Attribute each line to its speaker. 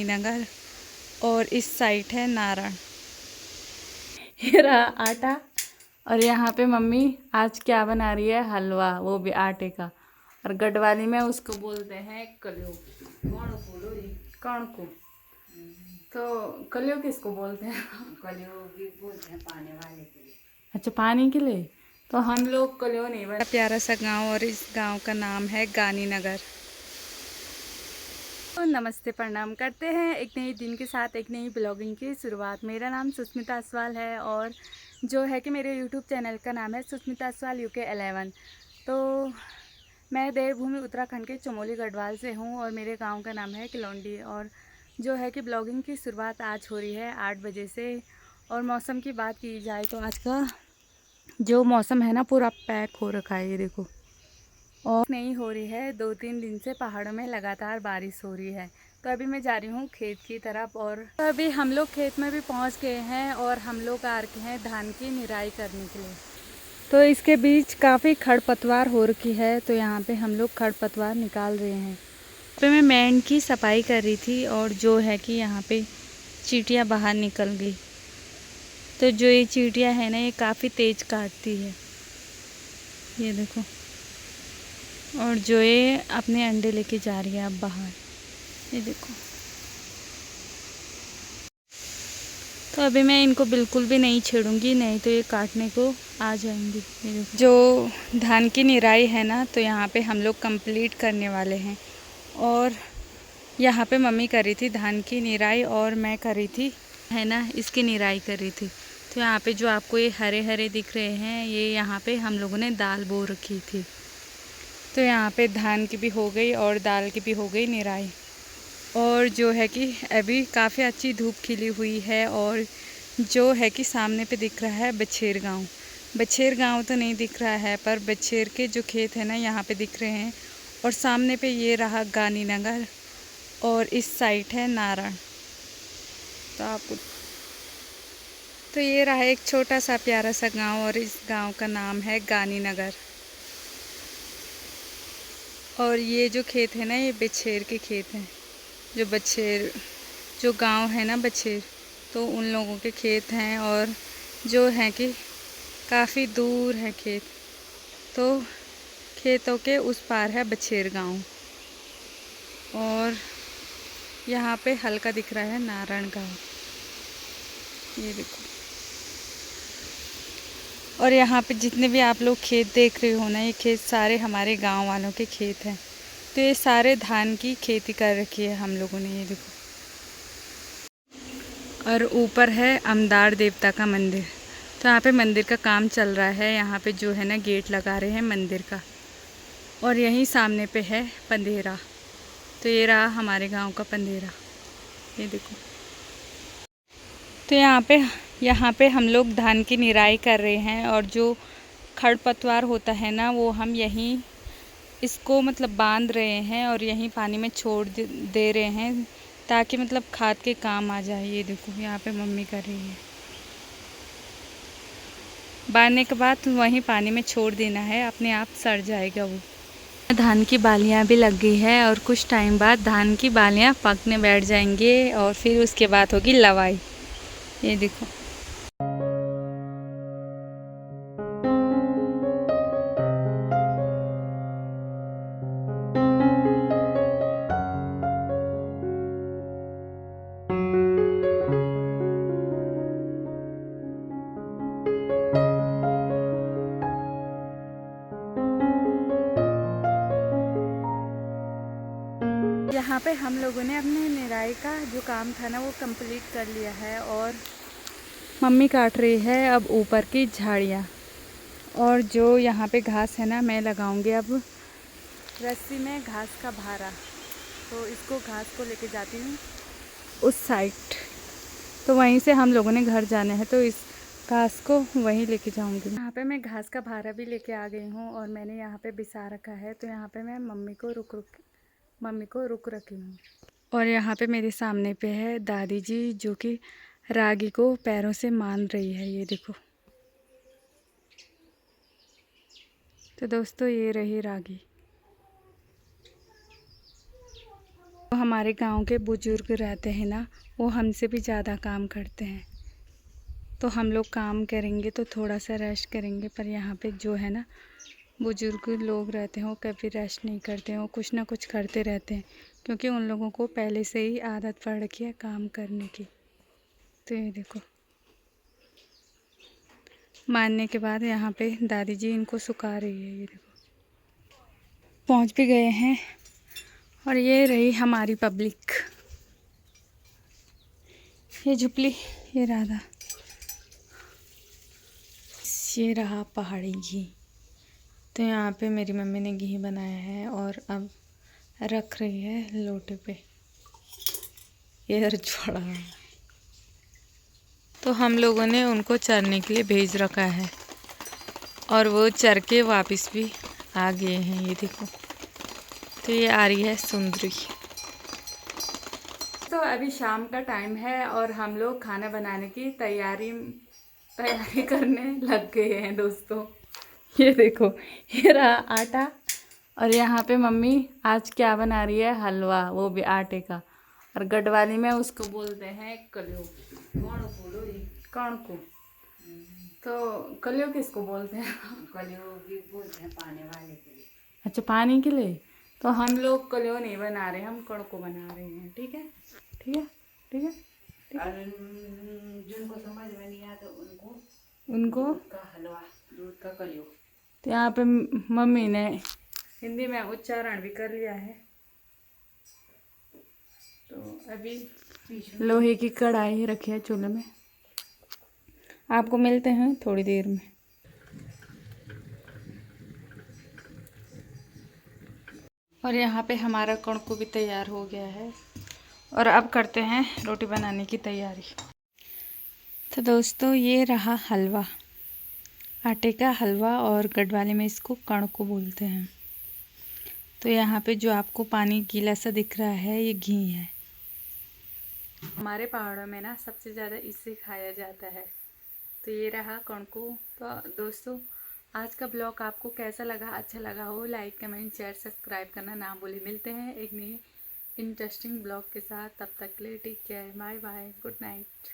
Speaker 1: नगर और इस साइड है नारायण। ये रहा आटा और यहाँ पे मम्मी आज क्या बना रही है, हलवा, वो भी आटे का। और गढ़वाली में उसको बोलते हैं कलियो। कौन को तो कलियो किसको बोलते हैं?
Speaker 2: कलियो भी बोलते हैं पानी वाले के लिए।
Speaker 1: अच्छा, पानी के लिए। तो हम लोग कलियो नहीं बना। प्यारा सा गांव और इस गांव का नाम है गानी नगर। तो नमस्ते, प्रणाम करते हैं एक नई दिन के साथ एक नई ब्लॉगिंग की शुरुआत। मेरा नाम सुष्मिता असवाल है और जो है कि मेरे यूट्यूब चैनल का नाम है सुष्मिता असवाल UK11। तो मैं देवभूमि उत्तराखंड के चमोली गढ़वाल से हूँ और मेरे गांव का नाम है किलौंडी। और जो है कि ब्लॉगिंग की शुरुआत आज हो रही है 8 बजे से। और मौसम की बात की जाए तो आज का जो मौसम है ना, पूरा पैक हो रखा है, ये देखो। और नहीं हो रही है, 2-3 दिन से पहाड़ों में लगातार बारिश हो रही है। तो अभी मैं जा रही हूँ खेत की तरफ और तो अभी हम लोग खेत में भी पहुँच गए हैं और हम लोग आ रखे हैं धान की निराई करने के लिए। तो इसके बीच काफ़ी खरपतवार हो रखी है, तो यहाँ पे हम लोग खरपतवार निकाल रहे हैं। पे मैं मेंढ की सफाई कर रही थी और जो है कि यहाँ पे चींटियाँ बाहर निकल गई। तो जो ये चींटियाँ है ना, ये काफ़ी तेज़ काटती है, ये देखो। और जो ये अपने अंडे लेके जा रही है अब बाहर, ये देखो। तो अभी मैं इनको बिल्कुल भी नहीं छेड़ूंगी, नहीं तो ये काटने को आ जाएंगी। ये देखो। जो धान की निराई है ना, तो यहाँ पे हम लोग कंप्लीट करने वाले हैं। और यहाँ पे मम्मी कर रही थी धान की निराई और मैं कर रही थी है ना इसकी निराई कर रही थी। तो यहाँ पे जो आपको ये हरे हरे दिख रहे हैं, ये यहाँ पे हम लोगों ने दाल बो रखी थी। तो यहाँ पे धान की भी हो गई और दाल की भी हो गई निराई। और जो है कि अभी काफ़ी अच्छी धूप खिली हुई है और जो है कि सामने पे दिख रहा है बछेर गांव। बछेर गांव तो नहीं दिख रहा है, पर बछेर के जो खेत है ना, यहाँ पे दिख रहे हैं। और सामने पे ये रहा गानी नगर और इस साइड है नारायण। तो आपको तो ये रहा एक छोटा सा प्यारा सा गांव और इस गांव का नाम है गानी नगर। और ये जो खेत है ना, ये बछेर के खेत हैं। जो बछेर जो गांव है ना बछेर, तो उन लोगों के खेत हैं। और जो है कि काफ़ी दूर है खेत, तो खेतों के उस पार है बछेर गांव। और यहाँ पे हल्का दिख रहा है नारायण गांव, ये देखो। और यहाँ पे जितने भी आप लोग खेत देख रहे हो ना, ये खेत सारे हमारे गांव वालों के खेत हैं। तो ये सारे धान की खेती कर रखी है हम लोगों ने, ये देखो। और ऊपर है अमदार देवता का मंदिर। तो यहाँ पे मंदिर का काम चल रहा है। यहाँ पे जो है ना गेट लगा रहे हैं मंदिर का। और यहीं सामने पे है पंदेरा। तो ये रहा हमारे गांव का पंदेरा, ये देखो। तो यहाँ पे हम लोग धान की निराई कर रहे हैं और जो खरपतवार होता है ना, वो हम यहीं इसको मतलब बांध रहे हैं और यहीं पानी में छोड़ दे रहे हैं, ताकि मतलब खाद के काम आ जाए। ये देखो यहाँ पे मम्मी कर रही है। बांधने के बाद वहीं पानी में छोड़ देना है, अपने आप सड़ जाएगा वो। धान की बालियाँ भी लग गई है और कुछ टाइम बाद धान की बालियाँ पकने बैठ जाएंगे और फिर उसके बाद होगी लवाई, ये देखो। यहाँ पे हम लोगों ने अपने निराई का जो काम था ना, वो कंप्लीट कर लिया है। और मम्मी काट रही है अब ऊपर की झाड़ियाँ। और जो यहाँ पे घास है ना, मैं लगाऊंगी अब रस्सी में घास का भारा। तो इसको घास को लेके जाती हूँ उस साइड। तो वहीं से हम लोगों ने घर जाना है, तो इस घास को वहीं लेके जाऊंगी। यहाँ पे मैं घास का भारा भी लेके आ गई हूँ और मैंने यहाँ पे बिछा रखा है। तो यहाँ पे मैं मम्मी को रुक रखी हूँ। और यहाँ पे मेरे सामने पे है दादी जी, जो कि रागी को पैरों से मान रही है, ये देखो। तो दोस्तों, ये रही रागी। तो हमारे गांव के बुजुर्ग रहते हैं ना, वो हमसे भी ज़्यादा काम करते हैं। तो हम लोग काम करेंगे तो थोड़ा सा रेस्ट करेंगे, पर यहाँ पे जो है ना बुजुर्ग लोग रहते हैं वो कभी रेस्ट नहीं करते हैं, वो कुछ ना कुछ करते रहते हैं, क्योंकि उन लोगों को पहले से ही आदत पड़ रखी है काम करने की। तो ये देखो, मारने के बाद यहाँ पे दादी जी इनको सुखा रही है। ये देखो पहुँच भी गए हैं। और ये रही हमारी पब्लिक, ये झुपली, ये राधा, ये रहा पहाड़ी घी। तो यहाँ पे मेरी मम्मी ने घी बनाया है और अब रख रही है लोटे पे। ये रजवाड़ा, तो हम लोगों ने उनको चरने के लिए भेज रखा है और वो चर के वापस भी आ गए हैं। ये देखो, तो ये आ रही है सुंदरी। तो अभी शाम का टाइम है और हम लोग खाना बनाने की तैयारी करने लग गए हैं दोस्तों। ये देखो, ये रहा आटा और यहाँ पे मम्मी आज क्या बना रही है, हलवा, वो भी आटे का। और गढ़वाली में उसको बोलते हैं कलियो। कौन को? तो कलियो किसको बोलते हैं?
Speaker 2: कलियो भी बोलते हैं पानी वाले के लिए।
Speaker 1: अच्छा, पानी के लिए। तो हम लोग कलियो नहीं बना रहे, हम कड़को बना रहे हैं। ठीक है, ठीक है, ठीक है।
Speaker 2: और जिनको समझ में नहीं आता
Speaker 1: उनको
Speaker 2: दूध का हलवा, दूध का कलियो।
Speaker 1: तो यहाँ पे मम्मी ने हिंदी में उच्चारण भी कर लिया है। तो अभी लोहे की कढ़ाई रखी है चूल्हे में। आपको मिलते हैं थोड़ी देर में। और यहाँ पे हमारा कणकू भी तैयार हो गया है और अब करते हैं रोटी बनाने की तैयारी। तो दोस्तों, ये रहा हलवा, आटे का हलवा, और गढ़वाली में इसको कणकू बोलते हैं। तो यहाँ पे जो आपको पानी गीला सा दिख रहा है, ये घी है। हमारे पहाड़ों में ना सबसे ज़्यादा इससे खाया जाता है। तो ये रहा कणकू। तो दोस्तों, आज का ब्लॉग आपको कैसा लगा? अच्छा लगा हो लाइक, कमेंट, शेयर, सब्सक्राइब करना ना भूलें। मिलते हैं एक नई इंटरेस्टिंग ब्लॉग के साथ। तब तक के लिए take care, bye bye, good night.